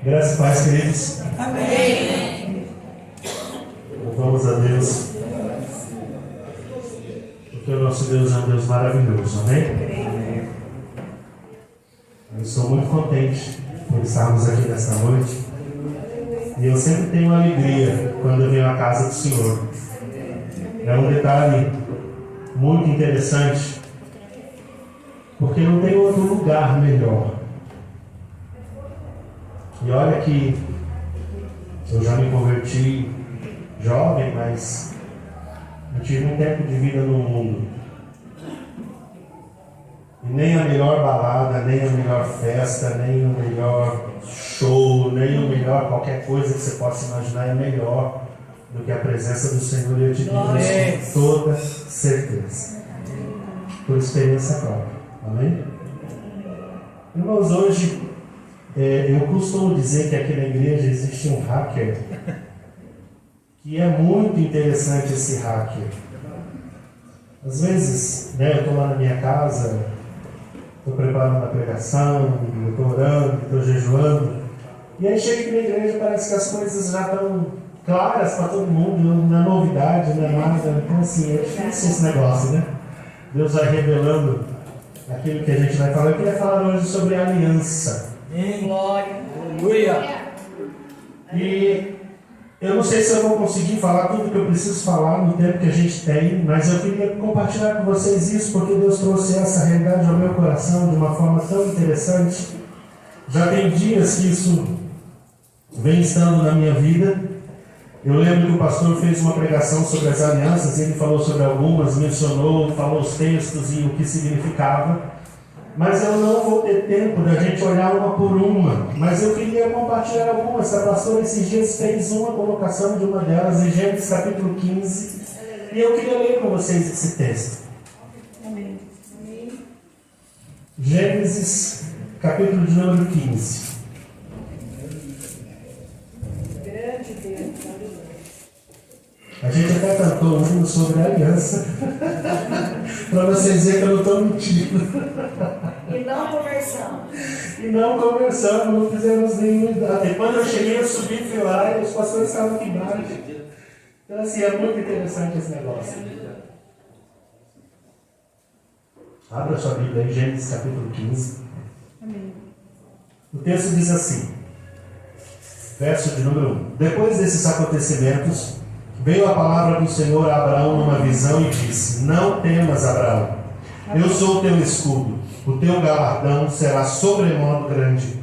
Graças e paz, queridos. Amém. Louvamos a Deus, porque o nosso Deus é um Deus maravilhoso, amém? Eu estou muito contente por estarmos aqui nesta noite. E eu sempre tenho alegria quando eu venho à casa do Senhor. É um detalhe muito interessante, porque não tem outro lugar melhor. E olha que eu já me converti jovem, mas eu tive um tempo de vida no mundo. E nem a melhor balada, nem a melhor festa, nem o melhor show, nem o melhor qualquer coisa que você possa imaginar é melhor do que a presença do Senhor. E eu te digo isso com toda certeza, por experiência própria. Amém? Irmãos, hoje eu costumo dizer que aqui na igreja existe um hacker, que é muito interessante esse hacker. Às vezes, eu estou lá na minha casa, estou preparando a pregação, estou orando, estou jejuando, e aí chega aqui na igreja, parece que as coisas já estão claras para todo mundo, não é novidade, não é nada. Então assim, é difícil esse negócio, né? Deus vai revelando aquilo que a gente vai falar. Eu queria falar hoje sobre aliança. Glória. Aleluia. E eu não sei se eu vou conseguir falar tudo que eu preciso falar no tempo que a gente tem, mas eu queria compartilhar com vocês isso, porque Deus trouxe essa realidade ao meu coração de uma forma tão interessante. Já tem dias que isso vem estando na minha vida. Eu lembro que o pastor fez uma pregação sobre as alianças, ele falou sobre algumas, mencionou, falou os textos e o que significava. Mas eu não vou ter tempo da gente olhar uma por uma. Mas eu queria compartilhar algumas. A pastora esses dias fez uma colocação de uma delas em Gênesis capítulo 15. E eu queria ler com vocês esse texto. Amém. Gênesis capítulo de número 15. Grande Deus. A gente até cantou um hino sobre aliança. Para vocês verem que eu não estou mentindo. E não conversamos. E não conversamos, não fizemos nenhum. Até quando eu cheguei, eu subi, fui lá e os pastores estavam aqui embaixo. Então, assim, é muito interessante esse negócio. Abra sua Bíblia em Gênesis capítulo 15. Amém. O texto diz assim, verso de número 1. Depois desses acontecimentos, veio a palavra do Senhor a Abraão numa visão e disse: Não temas, Abraão, eu sou o teu escudo, o teu galardão será sobremodo grande.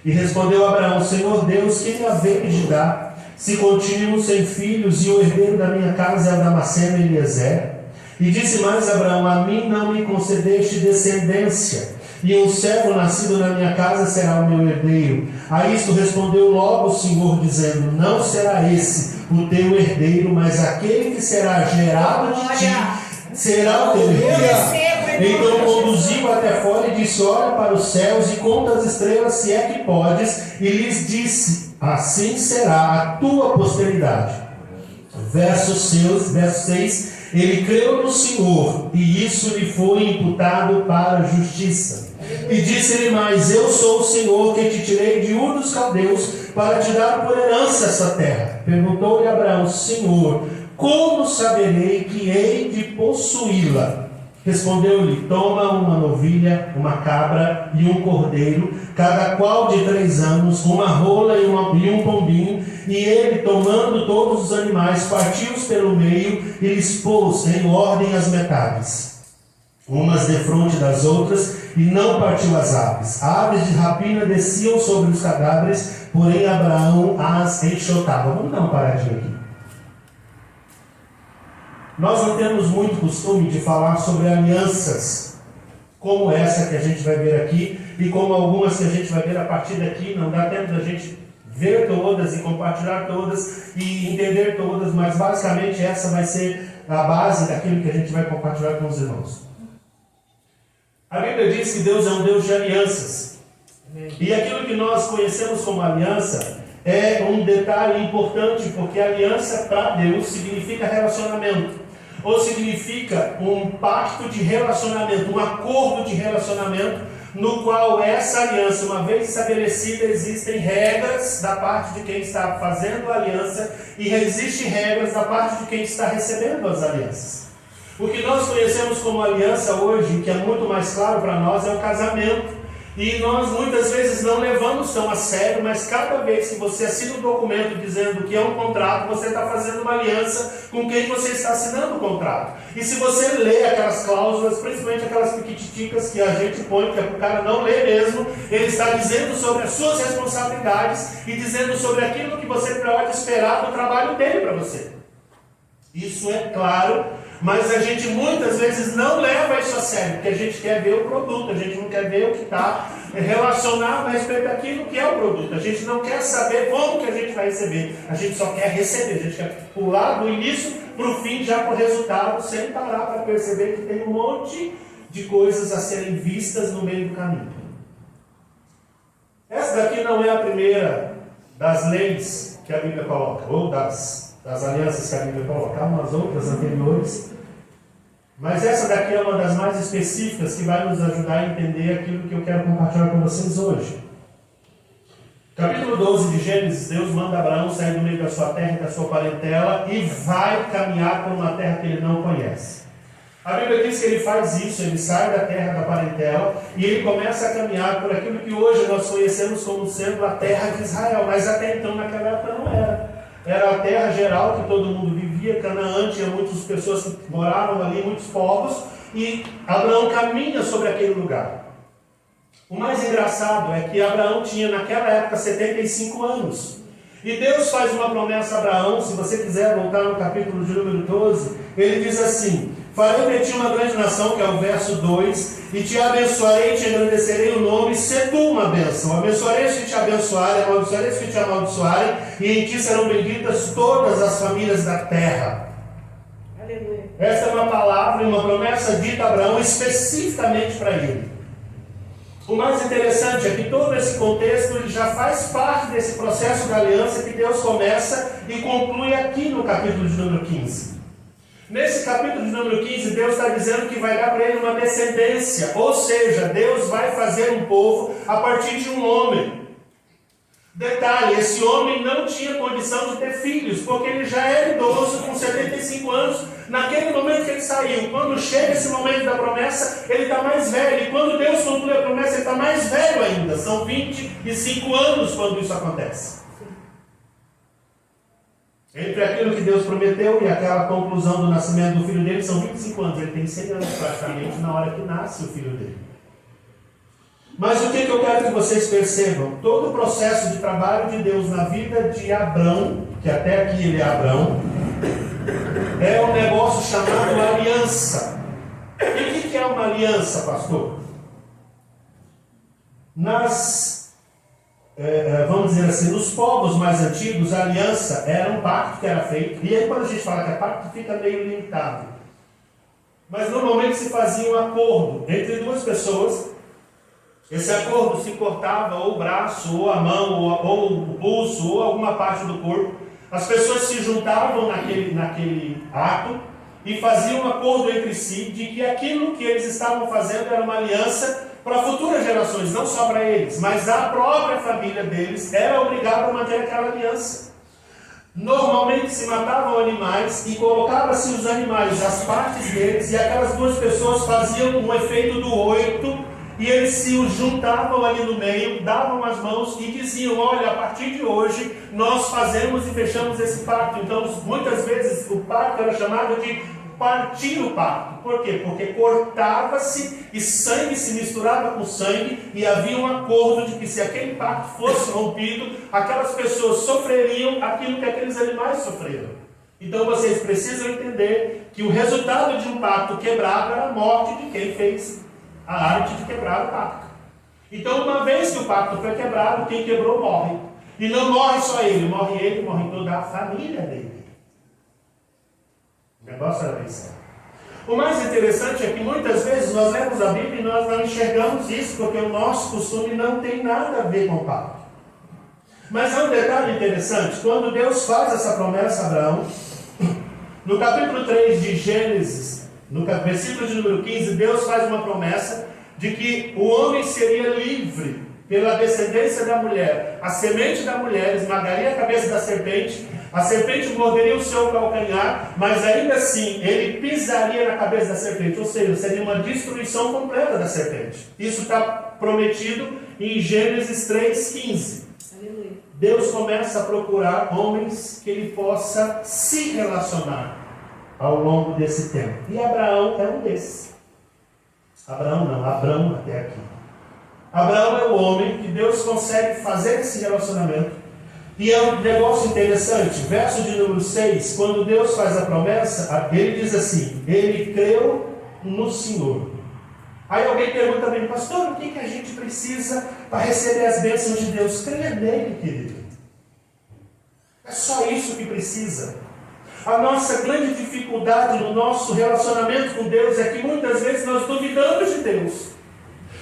E respondeu Abraão: Senhor Deus, que me haveis de dar, se continuo sem filhos, e o herdeiro da minha casa é o Damasceno Eliezer? E disse mais Abraão: A mim não me concedeste descendência, e um servo nascido na minha casa será o meu herdeiro. A isto respondeu logo o Senhor, dizendo: Não será esse o teu herdeiro, mas aquele que será gerado de ti será o teu herdeiro. Então conduziu até fora e disse: Olha para os céus e conta as estrelas, se é que podes. E lhes disse: Assim será a tua posteridade. Verso 6. Ele creu no Senhor, e isso lhe foi imputado para a justiça. E disse-lhe mais: Eu sou o Senhor que te tirei de Ur dos Caldeus para te dar por herança essa terra. Perguntou-lhe Abraão: Senhor, como saberei que hei de possuí-la? Respondeu-lhe: Toma uma novilha, uma cabra e um cordeiro, cada qual de 3 anos, uma rola e um pombinho. E ele, tomando todos os animais, partiu-os pelo meio e lhes pôs em ordem as metades, umas defronte das outras, e não partiu as aves. Aves de rapina desciam sobre os cadáveres, porém Abraão as enxotava. Vamos dar uma paradinha aqui. Nós não temos muito costume de falar sobre alianças, como essa que a gente vai ver aqui, e como algumas que a gente vai ver a partir daqui. Não dá tempo da gente ver todas e compartilhar todas e entender todas, mas basicamente essa vai ser a base daquilo que a gente vai compartilhar com os irmãos. A Bíblia diz que Deus é um Deus de alianças. E aquilo que nós conhecemos como aliança é um detalhe importante, porque aliança para Deus significa relacionamento. Ou significa um pacto de relacionamento, um acordo de relacionamento no qual essa aliança, uma vez estabelecida, existem regras da parte de quem está fazendo a aliança e existem regras da parte de quem está recebendo as alianças. O que nós conhecemos como aliança hoje, que é muito mais claro para nós, é o casamento. E nós muitas vezes não levamos tão a sério, mas cada vez que você assina um documento dizendo que é um contrato, você está fazendo uma aliança com quem você está assinando o contrato. E se você lê aquelas cláusulas, principalmente aquelas piquititicas que a gente põe, que é para o cara não ler mesmo, ele está dizendo sobre as suas responsabilidades e dizendo sobre aquilo que você pode esperar do trabalho dele para você. Isso é claro, mas a gente muitas vezes não leva isso a sério, porque a gente quer ver o produto, a gente não quer ver o que está relacionado a respeito daquilo que é o produto. A gente não quer saber como que a gente vai receber, a gente só quer receber, a gente quer pular do início para o fim, já para o resultado, sem parar para perceber que tem um monte de coisas a serem vistas no meio do caminho. Essa daqui não é a primeira das leis que a Bíblia coloca, ou das alianças que a Bíblia coloca, há umas outras anteriores, mas essa daqui é uma das mais específicas que vai nos ajudar a entender aquilo que eu quero compartilhar com vocês hoje. Capítulo 12 de Gênesis, Deus manda Abraão sair do meio da sua terra e da sua parentela e vai caminhar por uma terra que ele não conhece. A Bíblia diz que ele faz isso, ele sai da terra da parentela e ele começa a caminhar por aquilo que hoje nós conhecemos como sendo a terra de Israel, mas até então naquela época não era. Era a terra geral que todo mundo vivia, Canaã, tinha muitas pessoas que moravam ali, muitos povos, e Abraão caminha sobre aquele lugar. O mais engraçado é que Abraão tinha naquela época 75 anos. E Deus faz uma promessa a Abraão, se você quiser voltar no capítulo de número 12, ele diz assim: farei de ti uma grande nação, que é o verso 2, e te abençoarei, te engrandecerei o nome, se tu uma bênção. Abençoarei os que te abençoarem, amaldiçoarei os que te amaldiçoarem, e em ti serão benditas todas as famílias da terra. Aleluia. Esta é uma palavra e uma promessa dita a Abraão especificamente para ele. O mais interessante é que todo esse contexto ele já faz parte desse processo da aliança que Deus começa e conclui aqui no capítulo de número 15. Nesse capítulo de número 15, Deus está dizendo que vai dar para ele uma descendência, ou seja, Deus vai fazer um povo a partir de um homem. Detalhe, esse homem não tinha condição de ter filhos, porque ele já era idoso, com 75 anos, naquele momento que ele saiu. Quando chega esse momento da promessa, ele está mais velho, e quando Deus conclui a promessa, ele está mais velho ainda. São 25 anos quando isso acontece. Entre aquilo que Deus prometeu e aquela conclusão do nascimento do filho dele, são 25 anos. Ele tem 100 anos praticamente na hora que nasce o filho dele. Mas o que eu quero que vocês percebam? Todo o processo de trabalho de Deus na vida de Abrão, que até aqui ele é Abrão, é um negócio chamado aliança. E o que é uma aliança, pastor? Vamos dizer assim, nos povos mais antigos, a aliança era um pacto que era feito, e aí quando a gente fala que é pacto, fica meio limitado. Mas normalmente se fazia um acordo entre duas pessoas. Esse acordo se cortava ou o braço, ou a mão, ou o pulso, ou alguma parte do corpo. As pessoas se juntavam naquele ato e faziam um acordo entre si de que aquilo que eles estavam fazendo era uma aliança para futuras gerações, não só para eles, mas a própria família deles era obrigada a manter aquela aliança. Normalmente se matavam animais e colocava-se os animais, as partes deles, e aquelas duas pessoas faziam um efeito do 8, e eles se juntavam ali no meio, davam as mãos e diziam: olha, a partir de hoje nós fazemos e fechamos esse pacto. Então muitas vezes o pacto era chamado de partir o pacto. Por quê? Porque cortava-se e sangue se misturava com sangue, e havia um acordo de que se aquele pacto fosse rompido, aquelas pessoas sofreriam aquilo que aqueles animais sofreram. Então vocês precisam entender que o resultado de um pacto quebrado era a morte de quem fez a arte de quebrar o pacto. Então, uma vez que o pacto foi quebrado, quem quebrou morre. E não morre só ele, morre toda a família dele. O negócio era bem sério. O mais interessante é que muitas vezes nós lemos a Bíblia e nós não enxergamos isso, porque o nosso costume não tem nada a ver com o pacto. Mas é um detalhe interessante: quando Deus faz essa promessa a Abraão, no capítulo 3 de Gênesis, no versículo de número 15, Deus faz uma promessa de que o homem seria livre pela descendência da mulher. A semente da mulher esmagaria a cabeça da serpente, a serpente morderia o seu calcanhar, mas ainda assim ele pisaria na cabeça da serpente, ou seja, seria uma destruição completa da serpente. Isso está prometido em Gênesis 3,15. Deus começa a procurar homens que ele possa se relacionar ao longo desse tempo. E Abraão é um desses. Abrão até aqui. Abraão é o homem que Deus consegue fazer esse relacionamento. E é um negócio interessante, verso de número 6, quando Deus faz a promessa, ele diz assim: ele creu no Senhor. Aí alguém pergunta também, pastor, o que a gente precisa para receber as bênçãos de Deus? Crer nele, querido. É só isso que precisa. A nossa grande dificuldade no nosso relacionamento com Deus é que muitas vezes nós duvidamos de Deus.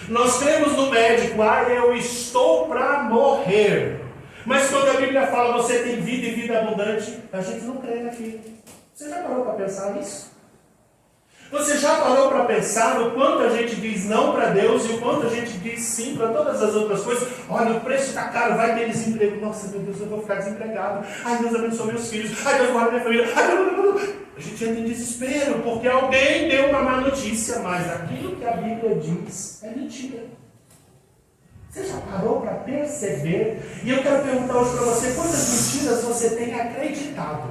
Nós cremos no médico, eu estou para morrer. Mas quando a Bíblia fala você tem vida e vida abundante, a gente não crê naquilo. Você já parou para pensar nisso? Você já parou para pensar no quanto a gente diz não para Deus e o quanto a gente diz sim para todas as outras coisas? Olha, o preço está caro, vai ter desemprego. Nossa, meu Deus, eu vou ficar desempregado. Ai, Deus abençoe meus filhos. Ai, Deus guarda minha família. A gente entra em desespero, porque alguém deu uma má notícia, mas aquilo que a Bíblia diz é mentira. Você já parou para perceber? E eu quero perguntar hoje para você, quantas mentiras você tem acreditado?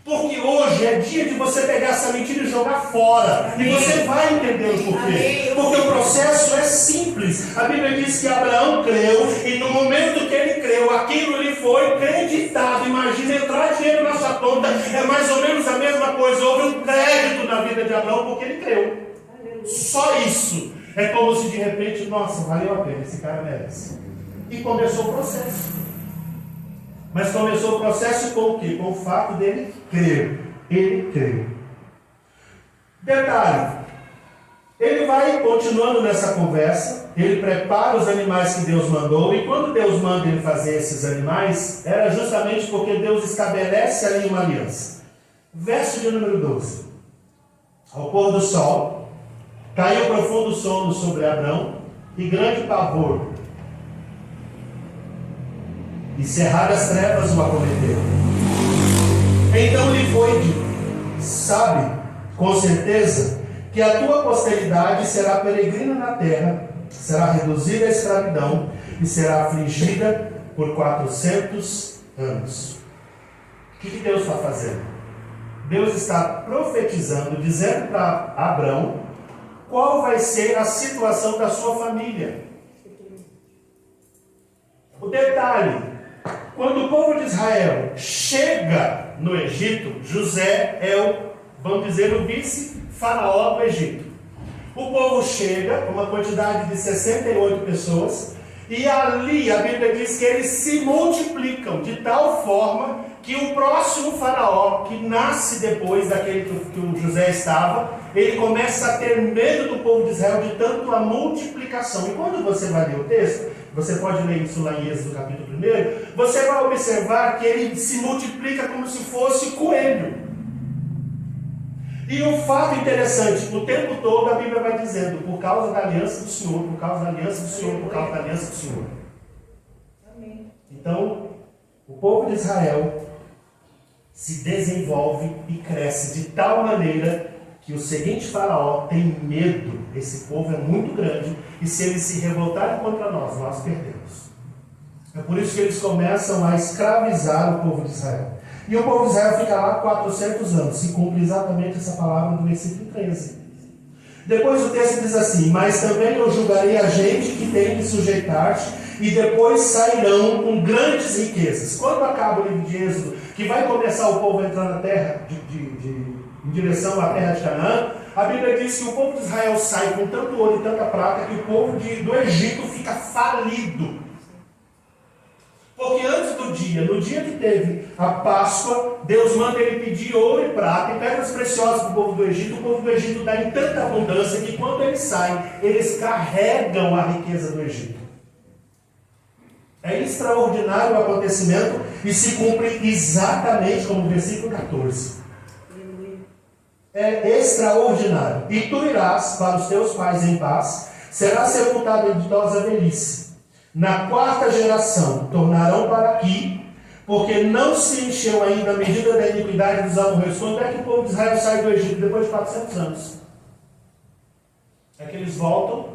Porque hoje é dia de você pegar essa mentira e jogar fora. Amém. E você vai entender o porquê. Amém. Porque o processo é simples. A Bíblia diz que Abraão creu, e no momento que ele creu, aquilo lhe foi creditado. Imagina entrar dinheiro na sua conta, é mais ou menos a mesma coisa. Houve um crédito na vida de Abraão porque ele creu. Só isso. É como se de repente, nossa, valeu a pena, esse cara merece. E começou o processo. Mas começou o processo com o quê? Com o fato dele crer. Ele creu. Detalhe. Ele vai continuando nessa conversa. Ele prepara os animais que Deus mandou. E quando Deus manda ele fazer esses animais, era justamente porque Deus estabelece ali uma aliança. Verso de número 12. Ao pôr do sol, caiu profundo sono sobre Abrão e grande pavor. E cerradas trevas o acometeu. Então lhe foi dito: sabe, com certeza, que a tua posteridade será peregrina na terra, será reduzida à escravidão e será afligida por 400 anos. O que Deus está fazendo? Deus está profetizando, dizendo para Abrão qual vai ser a situação da sua família. O detalhe: quando o povo de Israel chega no Egito, José é vamos dizer, o vice-faraó do Egito. O povo chega, uma quantidade de 68 pessoas, e ali a Bíblia diz que eles se multiplicam de tal forma que o próximo faraó, que nasce depois daquele que o José estava, ele começa a ter medo do povo de Israel de tanto a multiplicação. E quando você vai ler o texto, você pode ler isso lá em Êxodo capítulo 1, você vai observar que ele se multiplica como se fosse coelho. E um fato interessante, o tempo todo a Bíblia vai dizendo, por causa da aliança do Senhor, por causa da aliança do Senhor, por causa da aliança do Senhor. Amém. Então, o povo de Israel se desenvolve e cresce de tal maneira que o seguinte faraó tem medo. Esse povo é muito grande e se eles se revoltarem contra nós, nós perdemos. É por isso que eles começam a escravizar o povo de Israel. E o povo de Israel fica lá 400 anos. Se cumpre exatamente essa palavra do versículo 13. Depois o texto diz assim: mas também eu julgarei a gente que tem que sujeitar-se, e depois sairão com grandes riquezas. Quando acaba o livro de Êxodo, que vai começar o povo a entrar na terra, em direção à terra de Canaã, a Bíblia diz que o povo de Israel sai com tanto ouro e tanta prata que o povo do Egito fica falido. Porque antes do dia, no dia que teve a Páscoa, Deus manda ele pedir ouro e prata e pedras preciosas para o povo do Egito. O povo do Egito dá em tanta abundância que quando eles saem, eles carregam a riqueza do Egito. É extraordinário o acontecimento e se cumpre exatamente como o versículo 14. é extraordinário. E tu irás para os teus pais em paz, serás sepultado em ditosa velhice. Na 4ª geração tornarão para aqui, porque não se encheu ainda a medida da iniquidade dos amorreus. Quando é que o povo de Israel sai do Egito? Depois de 400 anos. É que eles voltam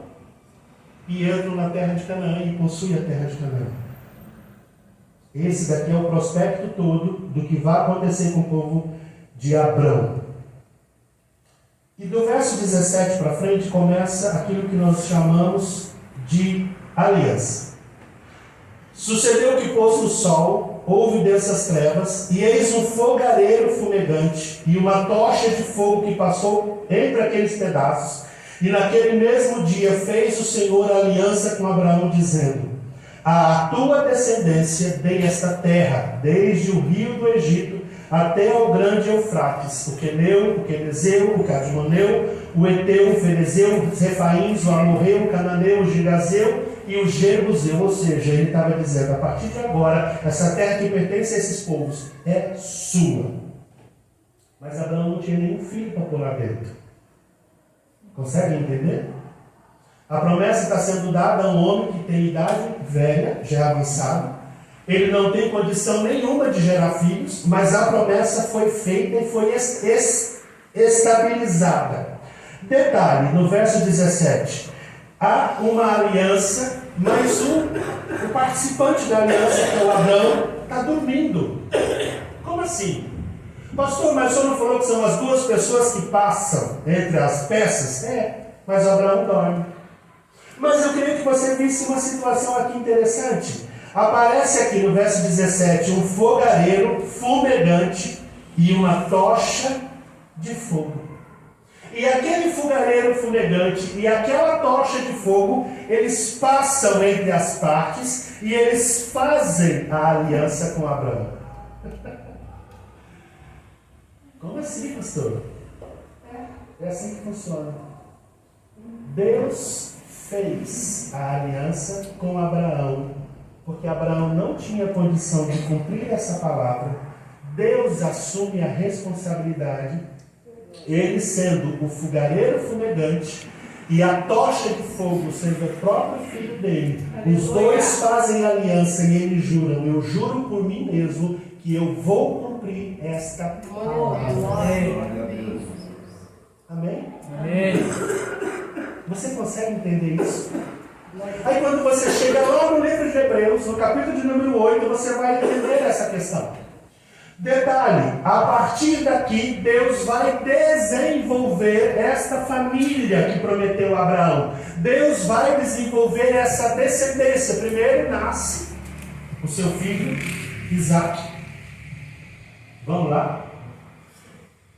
e entram na terra de Canaã e possuem a terra de Canaã. Esse daqui é o prospecto todo do que vai acontecer com o povo de Abrão. E do verso 17 para frente começa aquilo que nós chamamos de aliança. Sucedeu que pôs o sol, houve densas trevas, e eis um fogareiro fumegante e uma tocha de fogo que passou entre aqueles pedaços. E naquele mesmo dia fez o Senhor aliança com Abraão, dizendo: à tua descendência dei esta terra, desde o rio do Egito até ao grande Eufrates, o Queneu, o Quenezeu, o Cadmoneu, o Eteu, o Ferezeu, o Refaíns, o Amorreu, o Cananeu, o Girgazeu e o Jebuseu. Ou seja, ele estava dizendo: a partir de agora, essa terra que pertence a esses povos é sua. Mas Abraão não tinha nenhum filho para pôr lá dentro. Conseguem entender? A promessa está sendo dada a um homem que tem idade velha, já avançado. Ele não tem condição nenhuma de gerar filhos, mas a promessa foi feita e foi estabilizada. Detalhe, no verso 17, há uma aliança, mas o participante da aliança, que é o Abraão, está dormindo. Como assim? Pastor, mas o senhor não falou que são as duas pessoas que passam entre as peças? É, mas Abraão dorme. Mas eu queria que você visse uma situação aqui interessante. Aparece aqui no verso 17 um fogareiro fumegante e uma tocha de fogo. E aquele fogareiro fumegante e aquela tocha de fogo, eles passam entre as partes e eles fazem a aliança com Abraão. Como assim, pastor? É assim que funciona. Deus fez a aliança com Abraão, porque Abraão não tinha condição de cumprir essa palavra. Deus assume a responsabilidade, ele sendo o fogareiro fumegante e a tocha de fogo sendo o próprio filho dele. Os dois fazem aliança e eles juram: eu juro por mim mesmo que eu vou cumprir esta palavra. Amém? Amém. Você consegue entender isso? Aí quando você chega lá no livro de Hebreus, no capítulo de número 8, você vai entender essa questão. Detalhe, a partir daqui, Deus vai desenvolver esta família que prometeu a Abraão. Deus vai desenvolver essa descendência. Primeiro nasce o seu filho, Isaac. Vamos lá.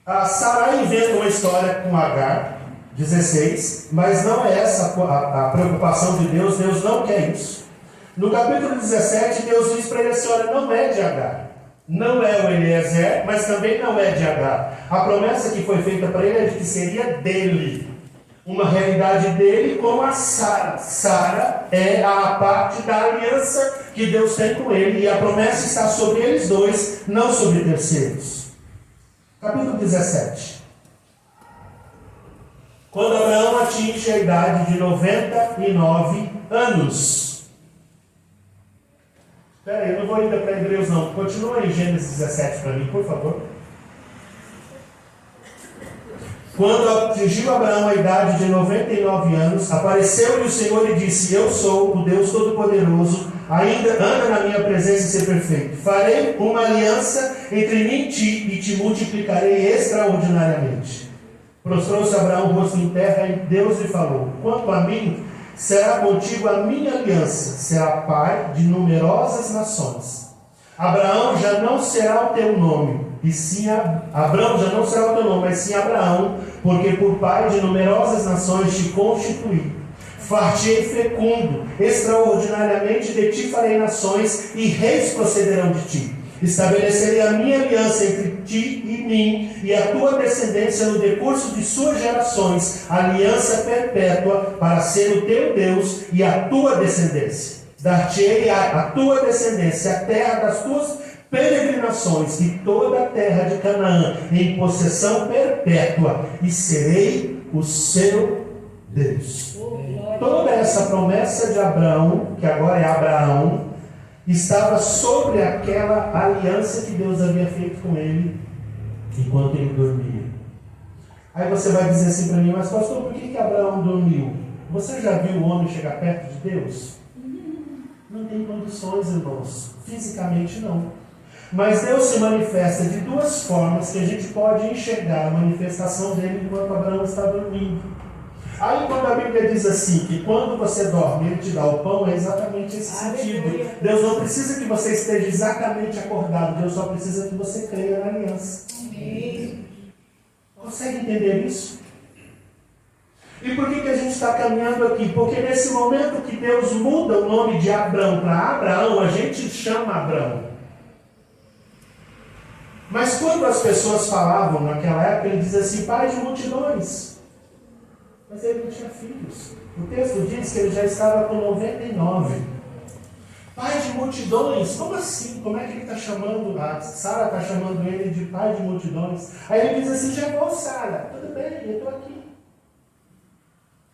A Sarai inventa uma história com Agar, 16, mas não é essa a preocupação de Deus. Deus não quer isso. No capítulo 17, Deus diz para ele assim: olha, não é de Agar, não é o Eliezer, mas também não é de Agar. A promessa que foi feita para ele é de que seria dele, uma realidade dele com a Sara. Sara é a parte da aliança que Deus tem com ele, e a promessa está sobre eles dois, não sobre terceiros. Capítulo 17. Quando Abraão atinge a idade de 99 anos. Espera aí, eu não vou ainda para Hebreus não. Continua em Gênesis 17 para mim, por favor. Quando atingiu Abraão a idade de 99 anos, apareceu-lhe o Senhor e disse: eu sou o Deus Todo-Poderoso, ainda anda na minha presença e ser perfeito. Farei uma aliança entre mim e ti, e te multiplicarei extraordinariamente. Prostrou-se Abraão o rosto em terra, e Deus lhe falou: quanto a mim, será contigo a minha aliança, será pai de numerosas nações. Abraão já não será o teu nome, e sim Abraão já não será o teu nome, mas sim Abraão, porque por pai de numerosas nações te constituí. Far-te-ei fecundo, extraordinariamente de ti farei nações, e reis procederão de ti. Estabelecerei a minha aliança entre ti e mim, e a tua descendência no decurso de suas gerações, aliança perpétua, para ser o teu Deus e a tua descendência. Dar-te-ei a tua descendência a terra das tuas peregrinações de toda a terra de Canaã em possessão perpétua, e serei o seu Deus. Toda essa promessa de Abraão, que agora é Abraão, estava sobre aquela aliança que Deus havia feito com ele enquanto ele dormia. Aí você vai dizer assim para mim, mas pastor, por que Abraão dormiu? Você já viu o homem chegar perto de Deus? Não tem condições, irmãos. Fisicamente não. Mas Deus se manifesta de duas formas que a gente pode enxergar a manifestação dele enquanto Abraão está dormindo. Aí quando a Bíblia diz assim, que quando você dorme, ele te dá o pão, é exatamente esse sentido. Deus não precisa que você esteja exatamente acordado, Deus só precisa que você creia na aliança. Amém. Consegue entender isso? E por que a gente está caminhando aqui? Porque nesse momento que Deus muda o nome de Abrão para Abraão, a gente chama Abrão. Mas quando as pessoas falavam naquela época, ele dizia assim, pai de multidões. Mas ele não tinha filhos. O texto diz que ele já estava com 99. Pai de multidões? Como assim? Como é que ele está chamando? A Sara está chamando ele de pai de multidões. Aí ele diz assim, chegou Sara. Tudo bem, eu estou aqui.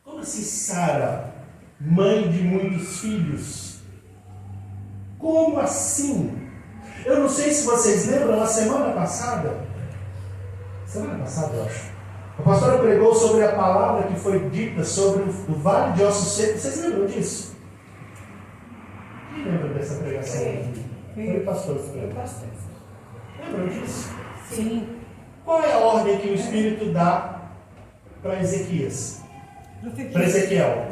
Como assim Sara, mãe de muitos filhos? Como assim? Eu não sei se vocês lembram, na semana passada, eu acho, o pastor pregou sobre a palavra que foi dita sobre o vale de ossos secos. Vocês lembram disso? Quem lembra dessa pregação? Foi o pastor. Lembram disso? Sim. Qual é a ordem que o Espírito dá para Ezequias? Para Ezequiel?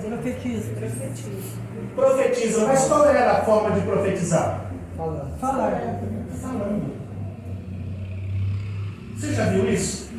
Profetiza. Mas qual era a forma de profetizar? Falando. Você já viu isso?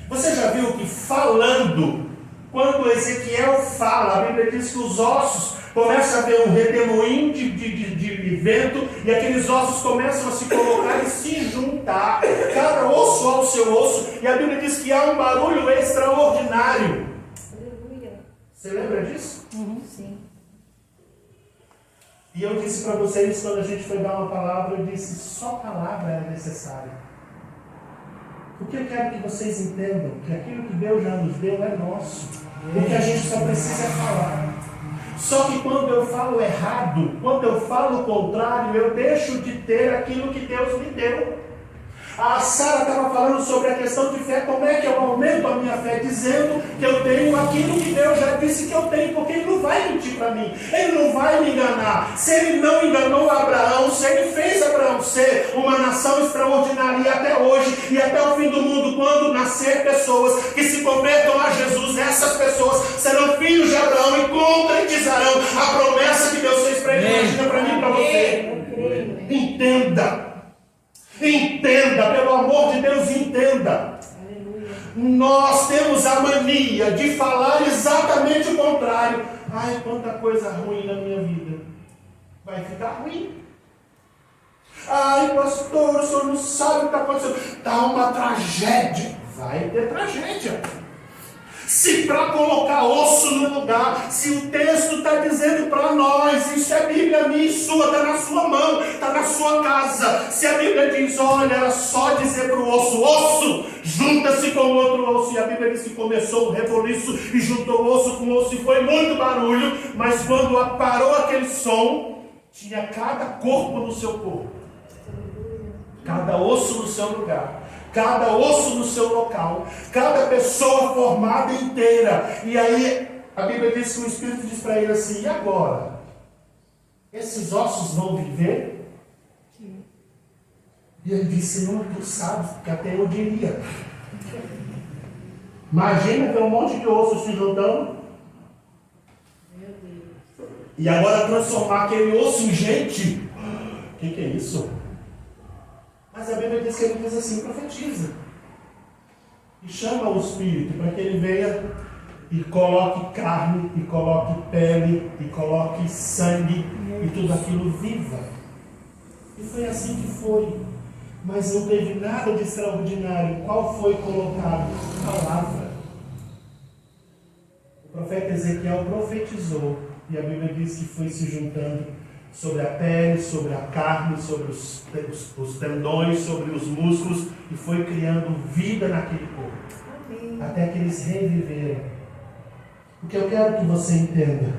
Você já viu que falando, quando Ezequiel fala, a Bíblia diz que os ossos começam a ver um redemoinho de vento, e aqueles ossos começam a se colocar e se juntar, cada osso ao seu osso, e a Bíblia diz que há um barulho extraordinário. Aleluia. Você lembra disso? Sim. E eu disse para vocês, quando a gente foi dar uma palavra, eu disse, só palavra é necessária. Porque eu quero que vocês entendam que aquilo que Deus já nos deu é nosso. O que a gente só precisa é falar. Só que quando eu falo errado, quando eu falo o contrário, eu deixo de ter aquilo que Deus me deu. A Sara estava falando sobre a questão de fé, como é que eu aumento a minha fé, dizendo que eu tenho aquilo que Deus já disse que eu tenho, porque Ele não vai mentir para mim, Ele não vai me enganar. Se Ele não enganou Abraão, se Ele fez Abraão ser uma nação extraordinária, e até hoje, e até o fim do mundo, quando nascer pessoas que se convertam a Jesus, essas pessoas serão filhos de Abraão e concretizarão a promessa que Deus fez para ele. Imagina para mim e para você. Entenda. Entenda, pelo amor de Deus, entenda. Aleluia. Nós temos a mania de falar exatamente o contrário. Ai, quanta coisa ruim na minha vida. Vai ficar ruim. Ai, pastor, o senhor não sabe o que está acontecendo. Está uma tragédia. Vai ter tragédia. Se para colocar osso no lugar, se o texto está dizendo para nós, isso é Bíblia minha e sua, está na sua mão, está na sua casa. Se a Bíblia diz, olha, era só dizer para o osso, osso, junta-se com o outro osso. E a Bíblia diz que começou o reboliço e juntou osso com osso e foi muito barulho. Mas quando parou aquele som, tinha cada corpo no seu corpo, cada osso no seu lugar, cada osso no seu local, cada pessoa formada inteira. E aí a Bíblia diz que o Espírito diz para ele assim, e agora? Esses ossos vão viver? Sim. E ele disse, Senhor, tu sabes, que até eu diria. Imagina ver um monte de ossos se juntando. Meu Deus. E agora transformar aquele osso em gente. O que é isso? Mas a Bíblia diz que ele diz assim, profetiza. E chama o Espírito para que ele venha e coloque carne, e coloque pele, e coloque sangue, e tudo aquilo viva. E foi assim que foi. Mas não teve nada de extraordinário. Qual foi colocado? Palavra. O profeta Ezequiel profetizou, e a Bíblia diz que foi se juntando sobre a pele, sobre a carne, sobre os tendões, sobre os músculos, e foi criando vida naquele corpo. Amém. Até que eles reviveram. O que eu quero que você entenda,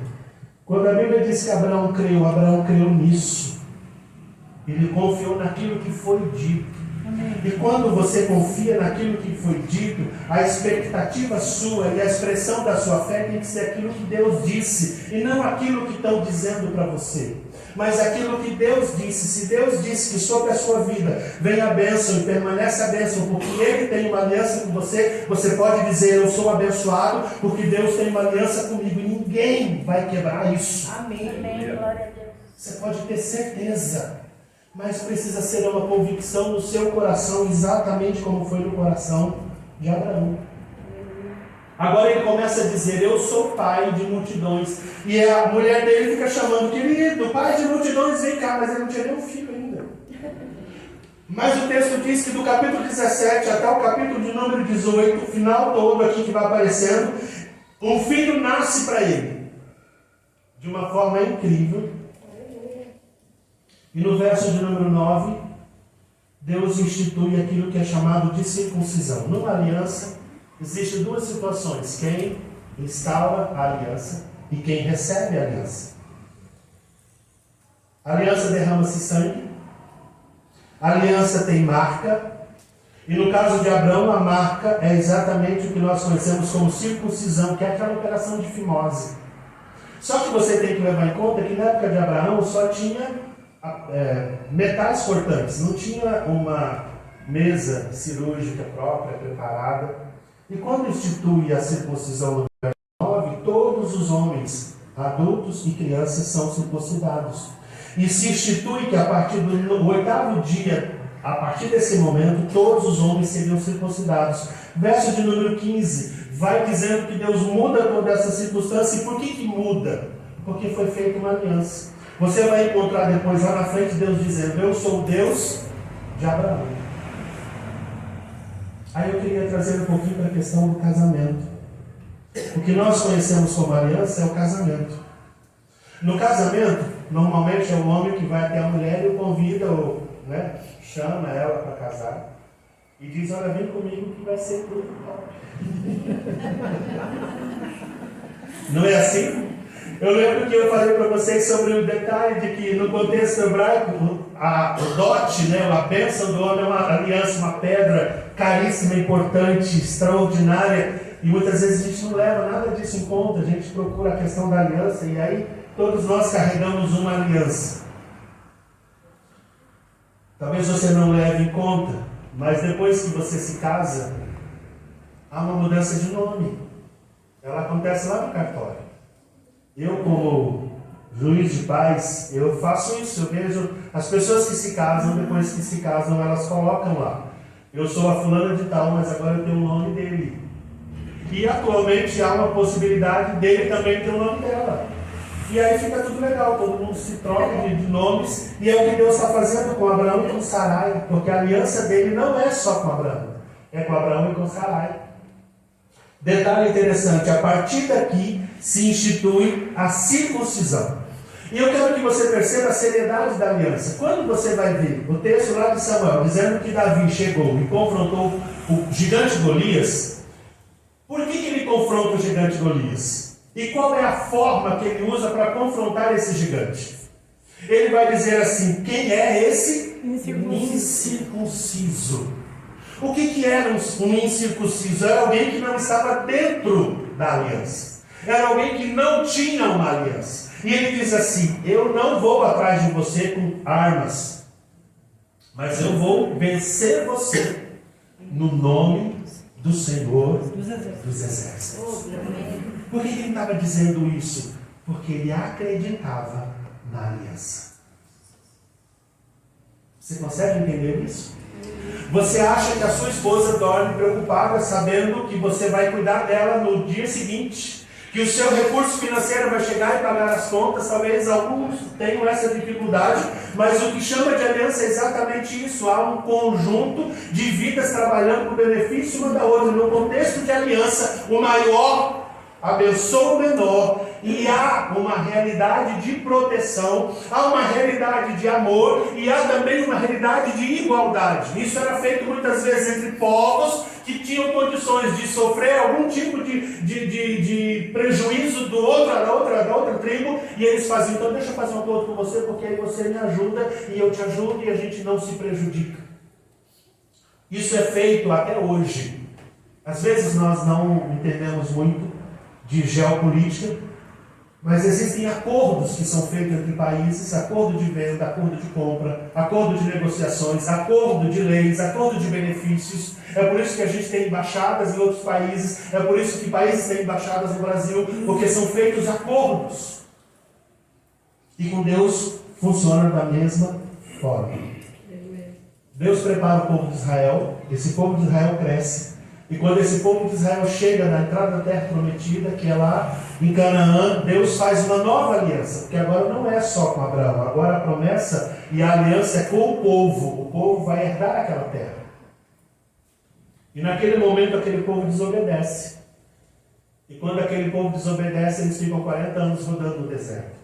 quando a Bíblia diz que Abraão creu nisso. Ele confiou naquilo que foi dito. Amém. E quando você confia naquilo que foi dito, a expectativa sua e a expressão da sua fé tem que ser aquilo que Deus disse, e não aquilo que estão dizendo para você. Mas aquilo que Deus disse. Se Deus disse que sobre a sua vida vem a bênção e permanece a bênção, porque Ele tem uma aliança com você, você pode dizer: eu sou abençoado, porque Deus tem uma aliança comigo, e ninguém vai quebrar isso. Amém. Amém. Glória a Deus. Você pode ter certeza, mas precisa ser uma convicção no seu coração, exatamente como foi no coração de Abraão. Agora ele começa a dizer: eu sou pai de multidões. E a mulher dele fica chamando: querido, pai de multidões, vem cá. Mas ele não tinha nem um filho ainda. Mas o texto diz que do capítulo 17 até o capítulo de número 18, o final todo aqui que vai aparecendo, um filho nasce para ele. De uma forma incrível. E no verso de número 9, Deus institui aquilo que é chamado de circuncisão. Numa aliança, existem duas situações: quem instaura a aliança e quem recebe a aliança. A aliança derrama-se sangue, a aliança tem marca, e no caso de Abraão, a marca é exatamente o que nós conhecemos como circuncisão, que é aquela operação de fimose. Só que você tem que levar em conta que na época de Abraão só tinha metais cortantes, não tinha uma mesa cirúrgica própria, preparada. E quando institui a circuncisão no verso 9, todos os homens, adultos e crianças são circuncidados. E se institui que a partir do 8º dia, a partir desse momento, todos os homens seriam circuncidados. Verso de número 15, vai dizendo que Deus muda toda essa circunstância. E por que muda? Porque foi feita uma aliança. Você vai encontrar depois lá na frente Deus dizendo: eu sou o Deus de Abraão. Aí eu queria trazer um pouquinho para a questão do casamento. O que nós conhecemos como aliança é o casamento. No casamento, normalmente é o homem que vai até a mulher e o convida, ou chama ela para casar. E diz: olha, vem comigo que vai ser tudo top. Não é assim? Eu lembro que eu falei para vocês sobre o detalhe de que no contexto hebraico, o dote, a bênção do homem é uma aliança, uma pedra caríssima, importante, extraordinária. E muitas vezes a gente não leva nada disso em conta, a gente procura a questão da aliança, e aí todos nós carregamos uma aliança. Talvez você não leve em conta, mas depois que você se casa, há uma mudança de nome. Ela acontece lá no cartório. Eu, como juiz de paz, eu faço isso. Eu vejo as pessoas que se casam, depois que se casam, elas colocam lá: eu sou a fulana de tal, mas agora eu tenho o nome dele. E atualmente há uma possibilidade dele também ter o nome dela. E aí fica tudo legal, todo mundo se troca de nomes. E é o que Deus está fazendo com Abraão e com Sarai. Porque a aliança dele não é só com Abraão, é com Abraão e com Sarai. Detalhe interessante: a partir daqui se institui a circuncisão. E eu quero que você perceba a seriedade da aliança. Quando você vai ver o texto lá de Samuel dizendo que Davi chegou e confrontou o gigante Golias, por que ele confronta o gigante Golias? E qual é a forma que ele usa para confrontar esse gigante? Ele vai dizer assim: quem é esse? Incircunciso. O que era um incircunciso? Era alguém que não estava dentro da aliança. Era alguém que não tinha uma aliança. E ele diz assim: eu não vou atrás de você com armas, mas eu vou vencer você no nome do Senhor dos Exércitos. Por que ele estava dizendo isso? Porque ele acreditava na aliança. Você consegue entender isso? Você acha que a sua esposa dorme preocupada, sabendo que você vai cuidar dela no dia seguinte, que o seu recurso financeiro vai chegar e pagar as contas? Talvez alguns tenham essa dificuldade, mas o que chama de aliança é exatamente isso. Há um conjunto de vidas trabalhando para o benefício uma da outra. No contexto de aliança, o maior abençoa o menor, E há uma realidade de proteção, há uma realidade de amor e há também uma realidade de igualdade. Isso era feito muitas vezes entre povos que tinham condições de sofrer algum tipo de prejuízo da outra tribo, e eles faziam: então deixa eu fazer um acordo com você, porque aí você me ajuda e eu te ajudo e a gente não se prejudica. Isso é feito até hoje. Às vezes nós não entendemos muito de geopolítica, mas existem acordos que são feitos entre países: acordo de venda, acordo de compra, acordo de negociações, acordo de leis, acordo de benefícios. É por isso que a gente tem embaixadas em outros países, é por isso que países têm embaixadas no Brasil, porque são feitos acordos. E com Deus funciona da mesma forma. Deus prepara o povo de Israel, esse povo de Israel cresce. E quando esse povo de Israel chega na entrada da terra prometida, que é lá em Canaã, Deus faz uma nova aliança. Porque agora não é só com Abraão, agora a promessa e a aliança é com o povo. O povo vai herdar aquela terra. E naquele momento aquele povo desobedece. E quando aquele povo desobedece, eles ficam 40 anos rodando no deserto.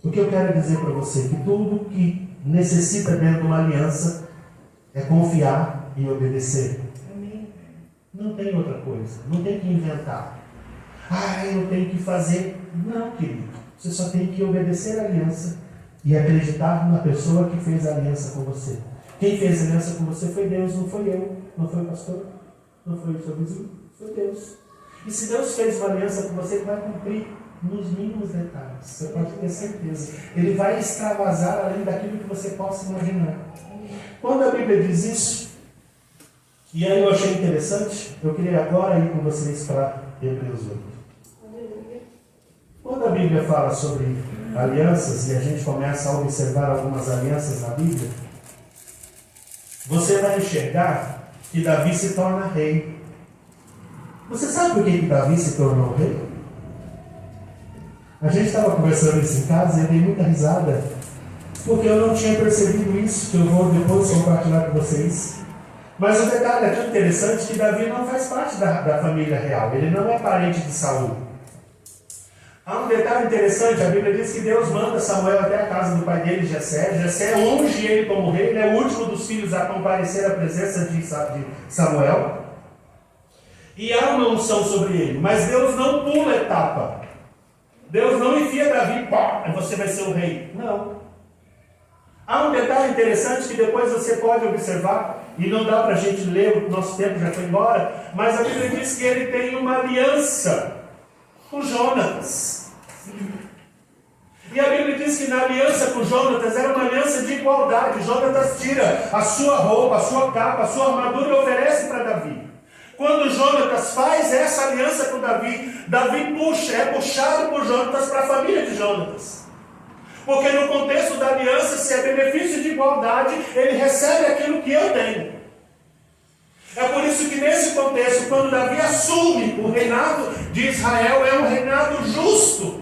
O que eu quero dizer para você? Que tudo que necessita dentro de uma aliança é confiar e obedecer. Não tem outra coisa, não tem que inventar. Eu tenho que fazer. Não, querido. Você só tem que obedecer a aliança e acreditar na pessoa que fez a aliança com você. Quem fez a aliança com você foi Deus, não foi eu, não foi o pastor, não foi o seu vizinho, foi Deus. E se Deus fez uma aliança com você, Ele vai cumprir nos mínimos detalhes. Você pode ter certeza. Ele vai extravasar além daquilo que você possa imaginar. Quando a Bíblia diz isso, e aí eu achei interessante, eu queria agora ir com vocês para Hebreus 8. Quando a Bíblia fala sobre alianças, e a gente começa a observar algumas alianças na Bíblia, você vai enxergar que Davi se torna rei. Você sabe por que Davi se tornou rei? A gente estava conversando isso em casa e eu dei muita risada, porque eu não tinha percebido isso, que eu vou depois compartilhar com vocês. Mas o detalhe é tão interessante que Davi não faz parte da família real. Ele não é parente de Saul. Há um detalhe interessante. A Bíblia diz que Deus manda Samuel até a casa do pai dele, Jessé. Jessé unge ele como rei. Ele é o último dos filhos a comparecer à presença de Samuel. E há uma unção sobre ele. Mas Deus não pula etapa. Deus não enfia Davi, você vai ser o rei. Não. Há um detalhe interessante que depois você pode observar, e não dá para a gente ler, o nosso tempo já foi embora, mas a Bíblia diz que ele tem uma aliança com Jonatas. E a Bíblia diz que na aliança com Jonatas era uma aliança de igualdade. Jonatas tira a sua roupa, a sua capa, a sua armadura e oferece para Davi. Quando Jonatas faz essa aliança com Davi, Davi é puxado por Jonatas para a família de Jonatas. Porque no contexto da aliança, se é benefício de igualdade, ele recebe aquilo que eu tenho. É por isso que nesse contexto, quando Davi assume o reinado de Israel, é um reinado justo.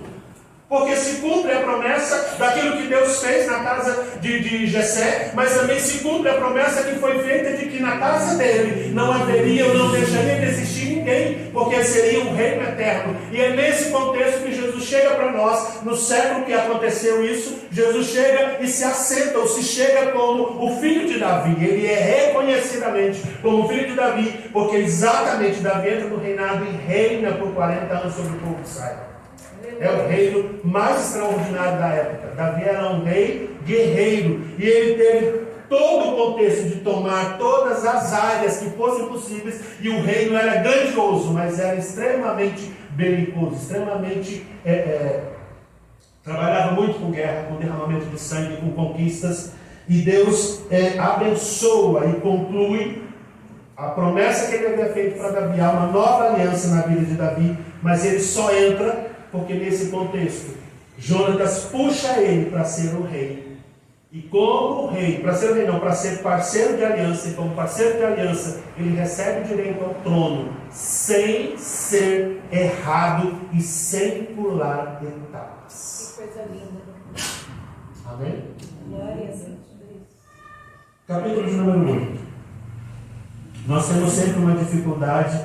Porque se cumpre a promessa daquilo que Deus fez na casa de Jessé, mas também se cumpre a promessa que foi feita de que na casa dele não haveria ou não deixaria de existir ninguém, porque seria um reino eterno. E é nesse contexto que Jesus chega para nós, no século que aconteceu isso, Jesus chega e se assenta, ou se chega como o filho de Davi. Ele é reconhecidamente como o filho de Davi, porque exatamente Davi entra no reinado e reina por 40 anos sobre o povo de Israel. É o reino mais extraordinário da época. Davi era um rei guerreiro. E ele teve todo o contexto de tomar todas as áreas que fossem possíveis. E o reino era grandioso, mas era extremamente belicoso, extremamente... trabalhava muito com guerra, com derramamento de sangue, com conquistas. E Deus abençoa e conclui a promessa que ele havia feito para Davi. Há uma nova aliança na vida de Davi, mas ele só entra... porque nesse contexto, Jonatas puxa ele para ser o rei. E como rei, para ser o rei não, para ser parceiro de aliança, e como parceiro de aliança, ele recebe o direito ao trono, sem ser errado e sem pular etapas. Que coisa linda. Amém? Glória a Deus. Capítulo de número 8. Nós temos sempre uma dificuldade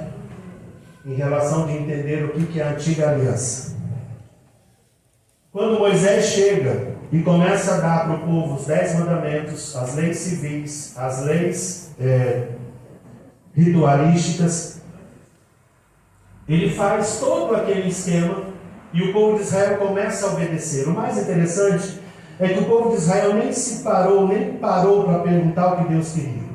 em relação de entender o que é a antiga aliança. Quando Moisés chega e começa a dar para o povo os 10 mandamentos, as leis civis, as leis ritualísticas, ele faz todo aquele esquema e o povo de Israel começa a obedecer. O mais interessante é que o povo de Israel nem parou para perguntar o que Deus queria.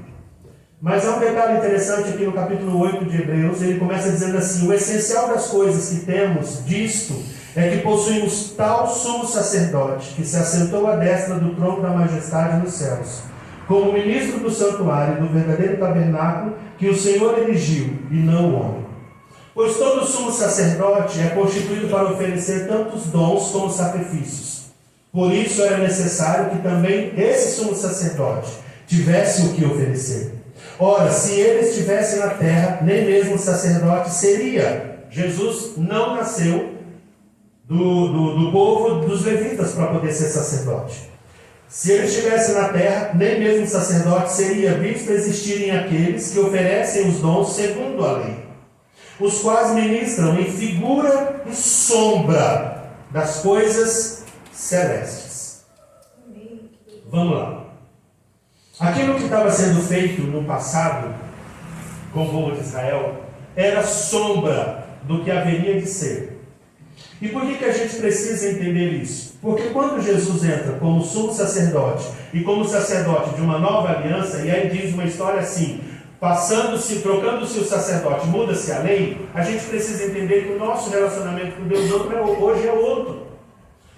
Mas há um detalhe interessante aqui no capítulo 8 de Hebreus. Ele começa dizendo assim: o essencial das coisas que temos disto é que possuímos tal sumo sacerdote, que se assentou à destra do trono da majestade nos céus, como ministro do santuário, do verdadeiro tabernáculo, que o Senhor erigiu, e não o homem. Pois todo sumo sacerdote é constituído para oferecer tantos dons como sacrifícios. Por isso era necessário que também esse sumo sacerdote tivesse o que oferecer. Ora, se ele estivesse na terra, nem mesmo sacerdote seria. Jesus não nasceu do povo dos levitas para poder ser sacerdote. Se ele estivesse na terra, nem mesmo sacerdote seria, visto existirem aqueles que oferecem os dons segundo a lei, os quais ministram em figura e sombra das coisas celestes. Vamos lá. Aquilo que estava sendo feito no passado com o povo de Israel era sombra do que haveria de ser. E por que a gente precisa entender isso? Porque quando Jesus entra como sumo sacerdote e como sacerdote de uma nova aliança, e aí diz uma história assim: trocando-se o sacerdote, muda-se a lei, a gente precisa entender que o nosso relacionamento com Deus hoje é outro.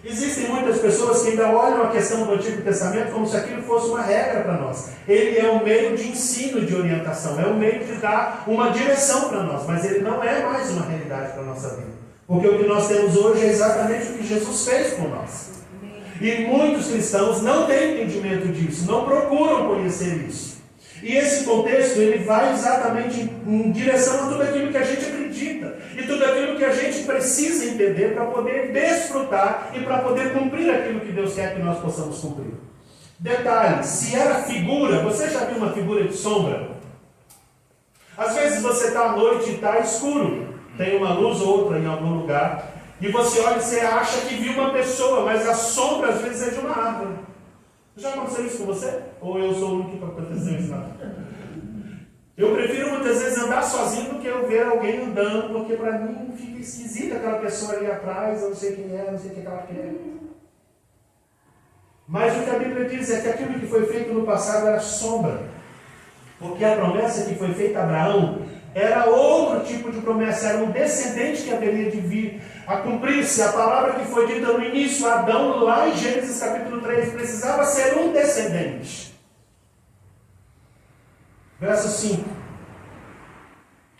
Existem muitas pessoas que ainda olham a questão do Antigo Testamento como se aquilo fosse uma regra para nós. Ele é um meio de ensino, de orientação, é um meio de dar uma direção para nós, mas ele não é mais uma realidade para a nossa vida. Porque o que nós temos hoje é exatamente o que Jesus fez por nós. E muitos cristãos não têm entendimento disso, não procuram conhecer isso. E esse contexto, ele vai exatamente em direção a tudo aquilo que a gente acredita e tudo aquilo que a gente precisa entender para poder desfrutar e para poder cumprir aquilo que Deus quer que nós possamos cumprir. Detalhe, se era figura, você já viu uma figura de sombra? Às vezes você está à noite e está escuro, tem uma luz ou outra em algum lugar, e você olha e você acha que viu uma pessoa, mas a sombra às vezes é de uma árvore. Já aconteceu isso com você? Ou eu sou o único que aconteceu isso? Eu prefiro muitas vezes andar sozinho do que eu ver alguém andando, porque para mim fica esquisita aquela pessoa ali atrás, eu não sei quem é, não sei o que ela quer. Mas o que a Bíblia diz é que aquilo que foi feito no passado era sombra. Porque a promessa que foi feita a Abraão era outro tipo de promessa, era um descendente que haveria de vir a cumprir-se. A palavra que foi dita no início, Adão, lá em Gênesis capítulo 3, precisava ser um descendente. Verso 5.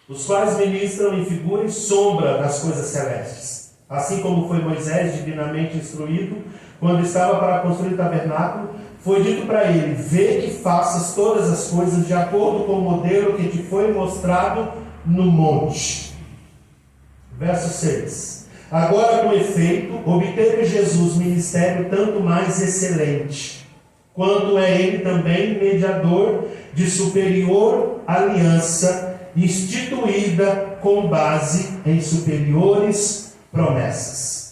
Os quais ministram em figura e sombra das coisas celestes. Assim como foi Moisés divinamente instruído, quando estava para construir o tabernáculo, foi dito para ele: vê que faças todas as coisas de acordo com o modelo que te foi mostrado no monte. Verso 6. Agora, com efeito, obteve Jesus ministério tanto mais excelente, quanto é ele também mediador de superior aliança, instituída com base em superiores promessas.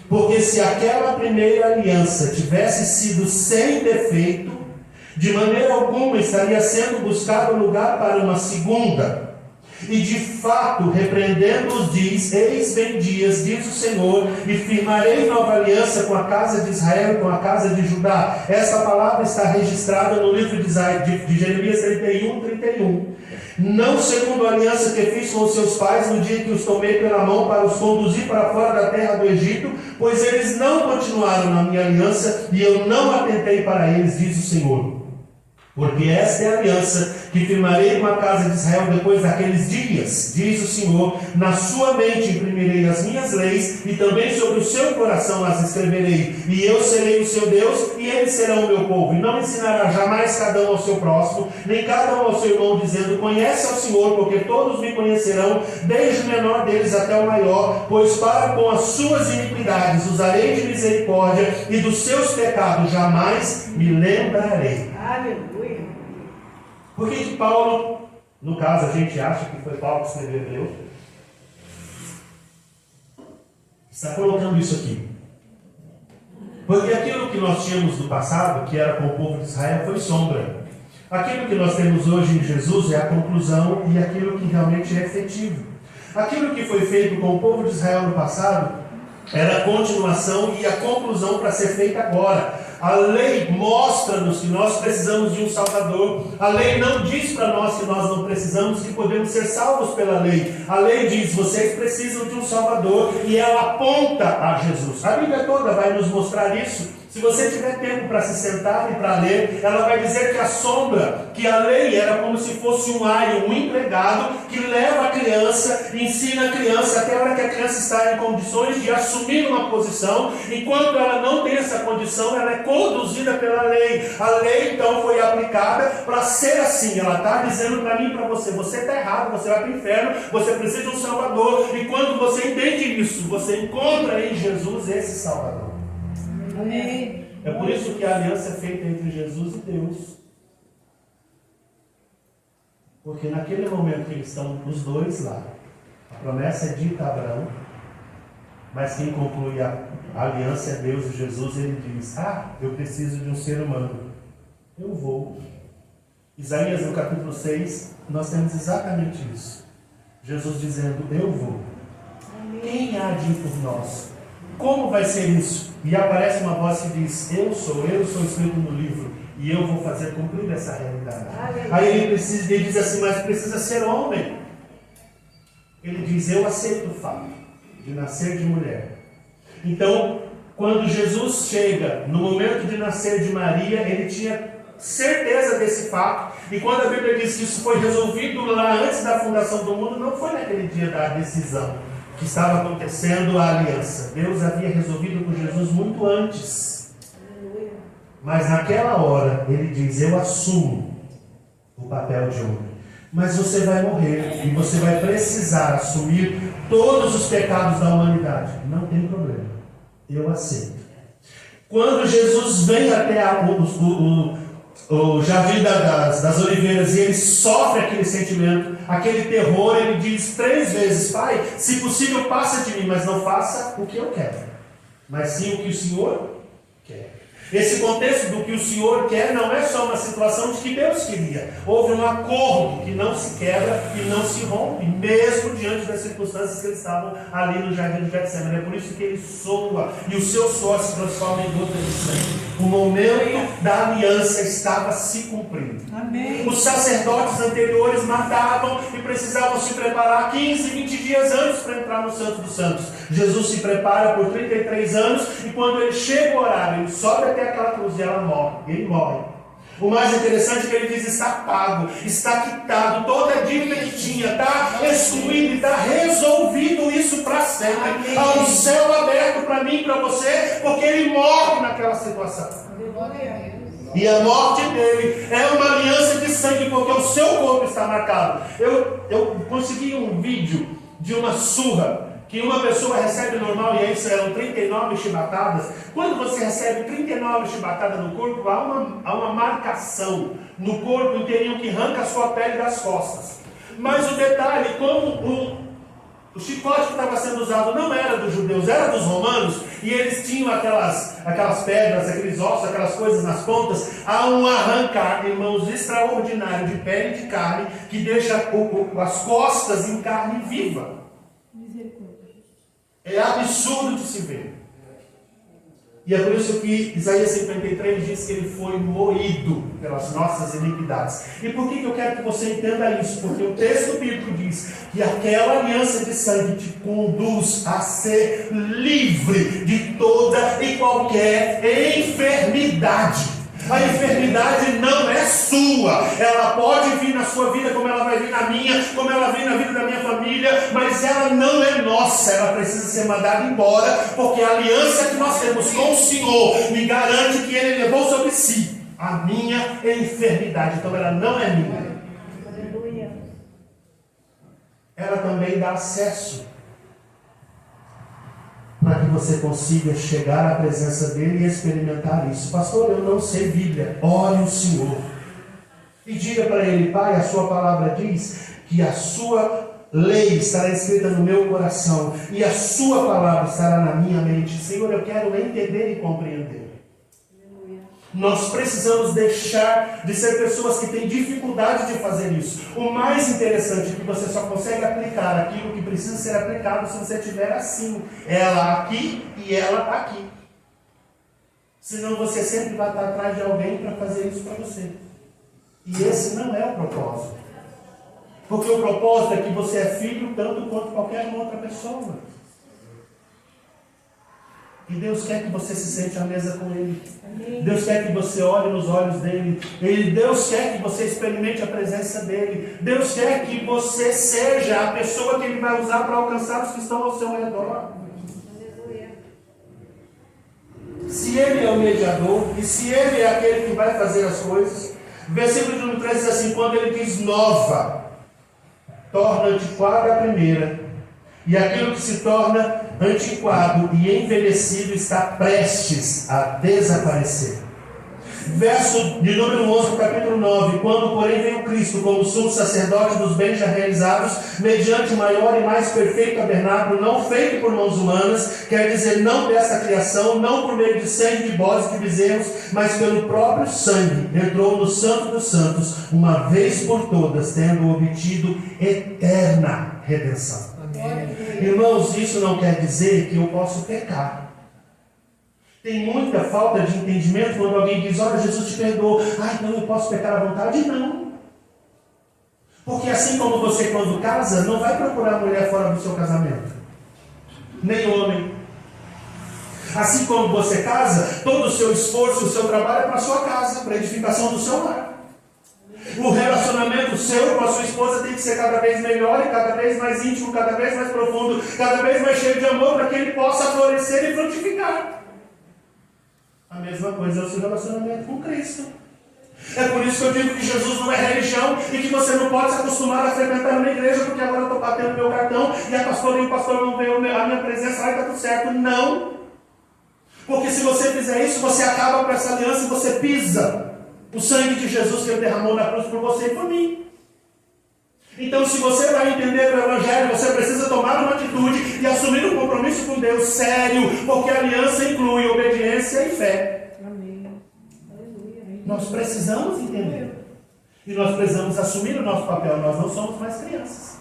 Porque se aquela primeira aliança tivesse sido sem defeito, de maneira alguma estaria sendo buscado lugar para uma segunda. E de fato, repreendendo-os, diz: eis vem dias, diz o Senhor, e firmarei nova aliança com a casa de Israel e com a casa de Judá. Essa palavra está registrada no livro de Jeremias 31. Não segundo a aliança que fiz com os seus pais no dia que os tomei pela mão para os conduzir para fora da terra do Egito, pois eles não continuaram na minha aliança e eu não atentei para eles, diz o Senhor. Porque esta é a aliança que firmarei com a casa de Israel depois daqueles dias, diz o Senhor. Na sua mente imprimirei as minhas leis e também sobre o seu coração as escreverei. E eu serei o seu Deus e eles serão o meu povo. E não ensinará jamais cada um ao seu próximo, nem cada um ao seu irmão, dizendo: conhece ao Senhor, porque todos me conhecerão, desde o menor deles até o maior, pois para com as suas iniquidades usarei de misericórdia e dos seus pecados jamais me lembrarei. Aleluia. Por que Paulo, no caso a gente acha que foi Paulo que escreveu Hebreus, está colocando isso aqui? Porque aquilo que nós tínhamos no passado, que era com o povo de Israel, foi sombra. Aquilo que nós temos hoje em Jesus é a conclusão e aquilo que realmente é efetivo. Aquilo que foi feito com o povo de Israel no passado era a continuação e a conclusão para ser feita agora. A lei mostra-nos que nós precisamos de um Salvador. A lei não diz para nós que nós não precisamos, que podemos ser salvos pela lei. A lei diz, vocês precisam de um Salvador, e ela aponta a Jesus. A Bíblia toda vai nos mostrar isso. Se você tiver tempo para se sentar e para ler, ela vai dizer que a sombra, que a lei era como se fosse um aio, um empregado, que leva a criança, ensina a criança, até a hora que a criança está em condições de assumir uma posição. Enquanto ela não tem essa condição, ela é conduzida pela lei. A lei então foi aplicada para ser assim. Ela está dizendo para mim e para você, você está errado, você vai para o inferno, você precisa de um Salvador. E quando você entende isso, você encontra em Jesus esse Salvador. Amém. É por isso que a aliança é feita entre Jesus e Deus. Porque naquele momento que eles estão os dois lá, a promessa é dita a Abraão, mas quem conclui a aliança é Deus e Jesus. Ele diz, eu preciso de um ser humano, eu vou. Isaías no capítulo 6, nós temos exatamente isso. Jesus dizendo, eu vou. Quem há de ir por nós? Como vai ser isso? E aparece uma voz que diz, eu sou escrito no livro, e eu vou fazer cumprir essa realidade. Aí ele diz assim, mas precisa ser homem. Ele diz, eu aceito o fato de nascer de mulher. Então, quando Jesus chega no momento de nascer de Maria, ele tinha certeza desse fato. E quando a Bíblia diz que isso foi resolvido lá antes da fundação do mundo, não foi naquele dia da decisão que estava acontecendo a aliança. Deus havia resolvido com Jesus muito antes. Mas naquela hora, ele diz, eu assumo o papel de homem. Mas você vai morrer e você vai precisar assumir todos os pecados da humanidade. Não tem problema. Eu aceito. Quando Jesus vem até o Jardim das Oliveiras e ele sofre aquele sentimento, aquele terror, ele diz 3 vezes, Pai, se possível passa de mim, mas não faça o que eu quero, mas sim o que o Senhor quer. Esse contexto do que o Senhor quer não é só uma situação de que Deus queria. Houve um acordo que não se quebra e não se rompe, mesmo diante das circunstâncias que eles estavam ali no jardim de Getsemane. É por isso que ele soa, e o seu suor se transforma em gotas de sangue. O momento da aliança estava se cumprindo. Amém. Os sacerdotes anteriores matavam e precisavam se preparar 15, 20 dias antes para entrar no Santo dos Santos. Jesus se prepara por 33 anos e quando ele chega o horário, ele sobe até aquela cruz e ela morre. Ele morre. O mais interessante é que ele diz, está pago, está quitado, toda a dívida que tinha, está excluído, está resolvido isso para sempre. Há um céu aberto para mim e para você, porque ele morre naquela situação. E a morte dele é uma aliança de sangue, porque o seu corpo está marcado. Eu consegui um vídeo de uma surra que uma pessoa recebe normal, e aí serão 39 chibatadas. Quando você recebe 39 chibatadas no corpo, há uma marcação no corpo inteirinho que arranca a sua pele das costas. Mas o detalhe, como o chicote que estava sendo usado não era dos judeus, era dos romanos, e eles tinham aquelas pedras, aqueles ossos, aquelas coisas nas pontas, há um arrancar, irmãos, extraordinário de pele e de carne, que deixa as costas em carne viva. É absurdo de se ver. E é por isso que Isaías 53 diz que ele foi moído pelas nossas iniquidades. E por que eu quero que você entenda isso? Porque o texto bíblico diz que aquela aliança de sangue te conduz a ser livre de toda e qualquer enfermidade. A enfermidade não é sua. Ela pode vir na sua vida, como ela vai vir na minha, como ela vem na vida da minha família, mas ela não é nossa. Ela precisa ser mandada embora, porque a aliança que nós temos com o Senhor me garante que Ele levou sobre si a minha enfermidade. Então ela não é minha. Aleluia. Ela também dá acesso para que você consiga chegar à presença dele e experimentar isso. Pastor, eu não sei Bíblia. Ore o Senhor e diga para ele, Pai, a sua palavra diz que a sua lei estará escrita no meu coração e a sua palavra estará na minha mente. Senhor, eu quero entender e compreender. Nós precisamos deixar de ser pessoas que têm dificuldade de fazer isso. O mais interessante é que você só consegue aplicar aquilo que precisa ser aplicado se você tiver assim, ela aqui e ela aqui. Senão você sempre vai estar atrás de alguém para fazer isso para você. E esse não é o propósito. Porque o propósito é que você é filho tanto quanto qualquer outra pessoa. E Deus quer que você se sente à mesa com Ele. Amém. Deus quer que você olhe nos olhos dEle. Deus quer que você experimente a presença dEle. Deus quer que você seja a pessoa que Ele vai usar para alcançar os que estão ao seu redor. Aleluia. Se Ele é o mediador, e se Ele é aquele que vai fazer as coisas, versículo número 3 diz assim: quando Ele diz nova, torna antiquada a primeira, e aquilo que se torna antiquado e envelhecido está prestes a desaparecer. Verso de número 11, capítulo 9: quando porém veio Cristo como sumo sacerdote dos bens já realizados, mediante o maior e mais perfeito tabernáculo, não feito por mãos humanas, quer dizer, não desta criação, não por meio de sangue de bodes e de bezerros, mas pelo próprio sangue, entrou no Santo dos Santos, uma vez por todas, tendo obtido eterna redenção. Irmãos, isso não quer dizer que eu posso pecar. Tem muita falta de entendimento quando alguém diz: olha, Jesus te perdoou. Então eu posso pecar à vontade? Não. Porque assim como você, quando casa, não vai procurar mulher fora do seu casamento, nem homem. Assim como você casa, todo o seu esforço, o seu trabalho é para a sua casa, para a edificação do seu lar. O relacionamento seu com a sua esposa tem que ser cada vez melhor e cada vez mais íntimo, cada vez mais profundo, cada vez mais cheio de amor, para que ele possa florescer e frutificar. A mesma coisa é o seu relacionamento com Cristo. É por isso que eu digo que Jesus não é religião e que você não pode se acostumar a frequentar uma igreja porque agora eu estou batendo meu cartão e a pastora e o pastor não veio a minha presença, está tudo certo. Não. Porque se você fizer isso, você acaba com essa aliança e você pisa o sangue de Jesus que Ele derramou na cruz por você e por mim. Então, se você vai entender o Evangelho, você precisa tomar uma atitude e assumir um compromisso com Deus sério, porque a aliança inclui obediência e fé. Amém. Nós precisamos entender. E nós precisamos assumir o nosso papel. Nós não somos mais crianças.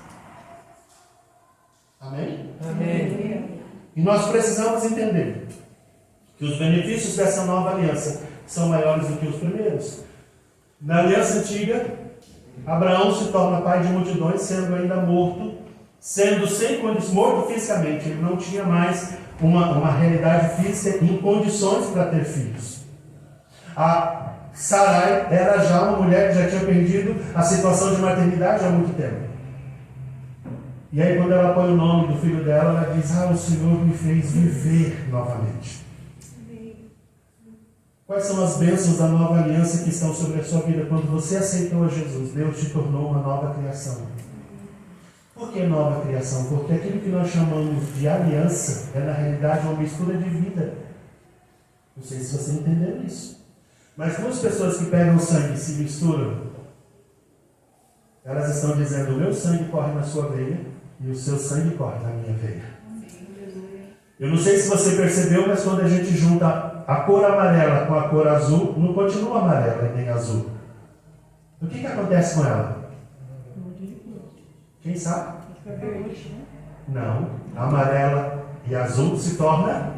Amém? Amém. E nós precisamos entender que os benefícios dessa nova aliança são maiores do que os primeiros. Na aliança antiga, Abraão se torna pai de multidões, sendo ainda morto, sendo sem condições, morto fisicamente. Ele não tinha mais uma realidade física em condições para ter filhos. A Sarai era já uma mulher que já tinha perdido a situação de maternidade há muito tempo. E aí, quando ela põe o nome do filho dela, ela diz: o Senhor me fez viver novamente. Quais são as bênçãos da nova aliança que estão sobre a sua vida? Quando você aceitou a Jesus, Deus te tornou uma nova criação. Por que nova criação? Porque aquilo que nós chamamos de aliança é, na realidade, uma mistura de vida. Não sei se você entendeu isso. Mas duas pessoas que pegam o sangue e se misturam, elas estão dizendo: o meu sangue corre na sua veia e o seu sangue corre na minha veia. Eu não sei se você percebeu, mas quando a gente junta a cor amarela com a cor azul, não continua amarela e nem azul. O que acontece com ela? Quem sabe? Não. Amarela e azul se torna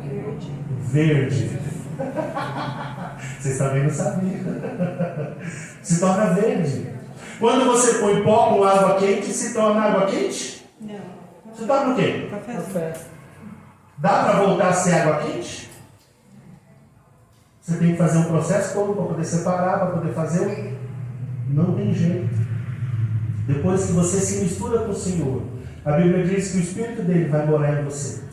verde. Vocês também não sabiam. Se torna verde. Quando você põe pó com água quente, se torna água quente? Não. Se torna o quê? Café. Dá para voltar a ser água quente? Você tem que fazer um processo todo para poder separar, para poder fazer. Não tem jeito. Depois que você se mistura com o Senhor, a Bíblia diz que o Espírito dele vai morar em você.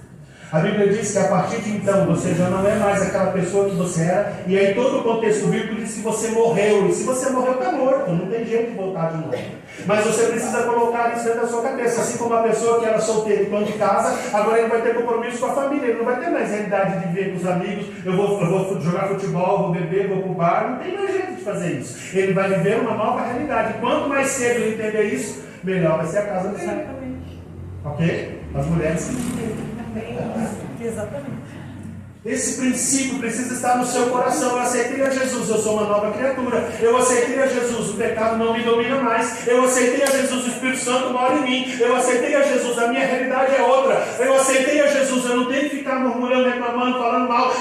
A Bíblia diz que a partir de então você já não é mais aquela pessoa que você era. E aí todo o contexto bíblico diz que você morreu. E se você morreu, está morto. Não tem jeito de voltar de novo. Mas você precisa colocar isso dentro da sua cabeça. Assim como a pessoa que era solteira e dono de casa, agora ele vai ter compromisso com a família. Ele não vai ter mais realidade de ver com os amigos. Eu vou jogar futebol, vou beber, vou para o bar. Não tem mais jeito de fazer isso. Ele vai viver uma nova realidade. Quanto mais cedo ele entender isso, melhor vai ser a casa dele. Ok? As mulheres. Exatamente. Esse princípio precisa estar no seu coração. Eu aceitei a Jesus, eu sou uma nova criatura. Eu aceitei a Jesus, o pecado não me domina mais. Eu aceitei a Jesus, o Espírito Santo mora em mim. Eu aceitei a Jesus, a minha realidade é outra. Eu aceitei a Jesus, eu não tenho que ficar murmurando, reclamando, falando mal.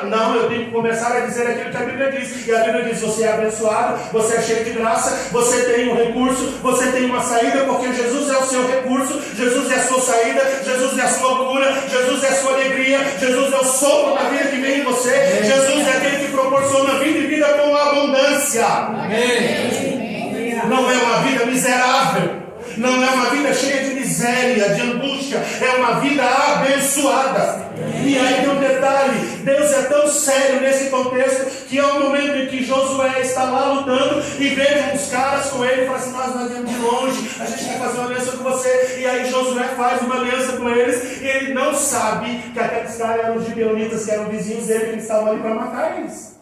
Não, eu tenho que começar a dizer aquilo que a Bíblia diz. E a Bíblia diz: você é abençoado, você é cheio de graça, você tem um recurso, você tem uma saída, porque Jesus é o seu recurso, Jesus é a sua saída, Jesus é a sua cura, Jesus é a sua alegria, Jesus é o sopro da vida que vem em você. Amém. Jesus é aquele que proporciona vida e vida com abundância. Amém. Não é uma vida miserável, não é uma vida cheia de miséria, de angústia, é uma vida abençoada. E aí tem um detalhe: Deus é tão sério nesse contexto que é o momento em que Josué está lá lutando e vê uns caras com ele e fala assim: nós viemos de longe, a gente quer fazer uma aliança com você. E aí Josué faz uma aliança com eles e ele não sabe que aqueles caras eram os gibeonitas, que eram vizinhos dele, que eles estavam ali para matar eles.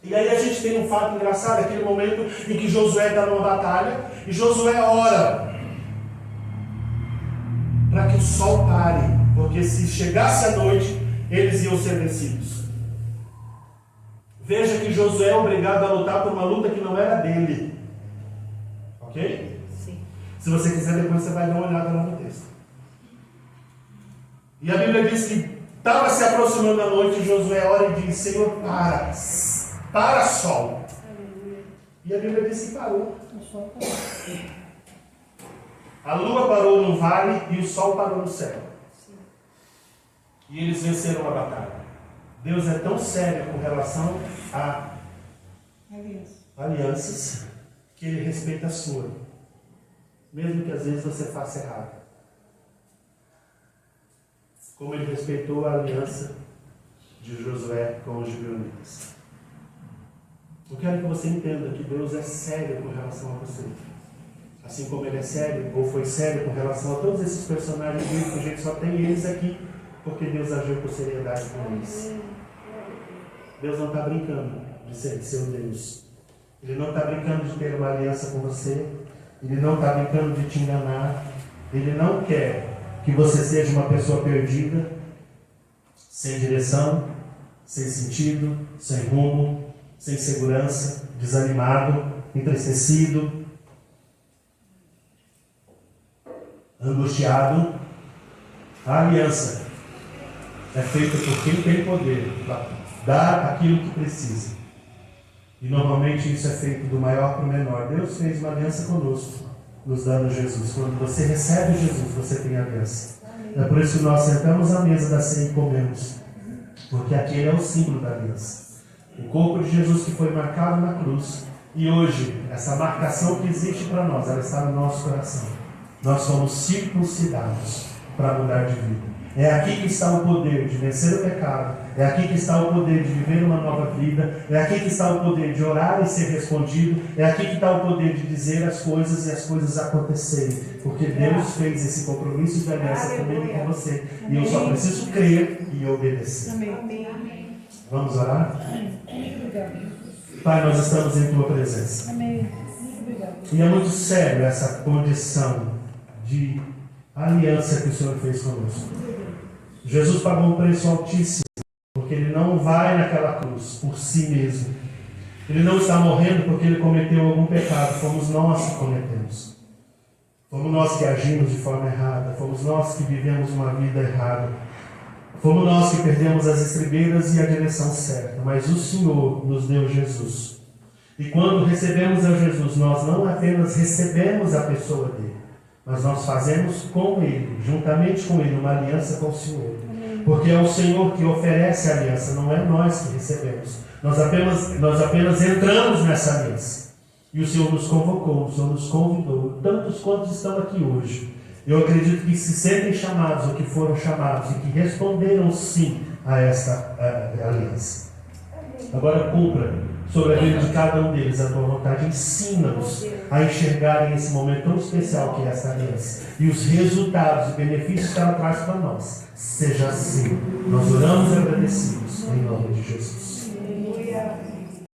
E aí a gente tem um fato engraçado, aquele momento em que Josué está numa batalha e Josué ora para que o sol pare, porque se chegasse a noite eles iam ser vencidos. Veja que Josué é obrigado a lutar por uma luta que não era dele. Ok? Sim. Se você quiser, depois você vai dar uma olhada lá no texto. E a Bíblia diz que estava se aproximando a noite e Josué ora e diz: Senhor, para sol. E a Bíblia diz que parou. A lua parou no vale e o sol parou no céu. E eles venceram a batalha. Deus é tão sério com relação a alianças que Ele respeita a sua, mesmo que às vezes você faça errado. Como Ele respeitou a aliança de Josué com os gibeonitas. Eu quero que você entenda que Deus é sério com relação a você. Assim como Ele é sério, ou foi sério com relação a todos esses personagens bíblicos, a gente só tem eles aqui porque Deus agiu com seriedade com eles. Deus não está brincando de ser seu Deus. Ele não está brincando de ter uma aliança com você. Ele não está brincando de te enganar. Ele não quer que você seja uma pessoa perdida, sem direção, sem sentido, sem rumo, sem segurança, desanimado, entristecido, angustiado. A aliança é feita por quem tem poder para dar aquilo que precisa. E normalmente isso é feito do maior para o menor. Deus fez uma aliança conosco, nos dando Jesus. Quando você recebe Jesus, você tem aliança. É por isso que nós sentamos à mesa da ceia e comemos. Porque aquele é o símbolo da aliança. O corpo de Jesus que foi marcado na cruz. E hoje, essa marcação que existe para nós, ela está no nosso coração. Nós somos circuncidados para mudar de vida. É aqui que está o poder de vencer o pecado. É aqui que está o poder de viver uma nova vida. É aqui que está o poder de orar e ser respondido. É aqui que está o poder de dizer as coisas e as coisas acontecerem. Porque Deus fez esse compromisso de aliança comigo e com você. E eu só preciso crer e obedecer. Amém. Vamos orar? Pai, nós estamos em Tua presença. Amém. E é muito sério essa condição de aliança que o Senhor fez conosco. Jesus pagou um preço altíssimo, porque Ele não vai naquela cruz por si mesmo. Ele não está morrendo porque Ele cometeu algum pecado. Fomos nós que cometemos. Fomos nós que agimos de forma errada. Fomos nós que vivemos uma vida errada. Fomos nós que perdemos as estribeiras e a direção certa. Mas o Senhor nos deu Jesus. E quando recebemos a Jesus, nós não apenas recebemos a pessoa dele, mas nós fazemos com Ele, juntamente com Ele, uma aliança com o Senhor. Porque é o Senhor que oferece a aliança, não é nós que recebemos. Nós apenas entramos nessa aliança. E o Senhor nos convocou, o Senhor nos convidou, tantos quantos estão aqui hoje. Eu acredito que se sentem chamados, ou que foram chamados, e que responderam sim a esta aliança. Agora cumpra sobre a vida de cada um deles a tua vontade. Ensina-nos a enxergarem esse momento tão especial que é esta aliança. E os resultados e benefícios que ela traz para nós. Seja assim. Nós oramos e agradecemos em nome de Jesus.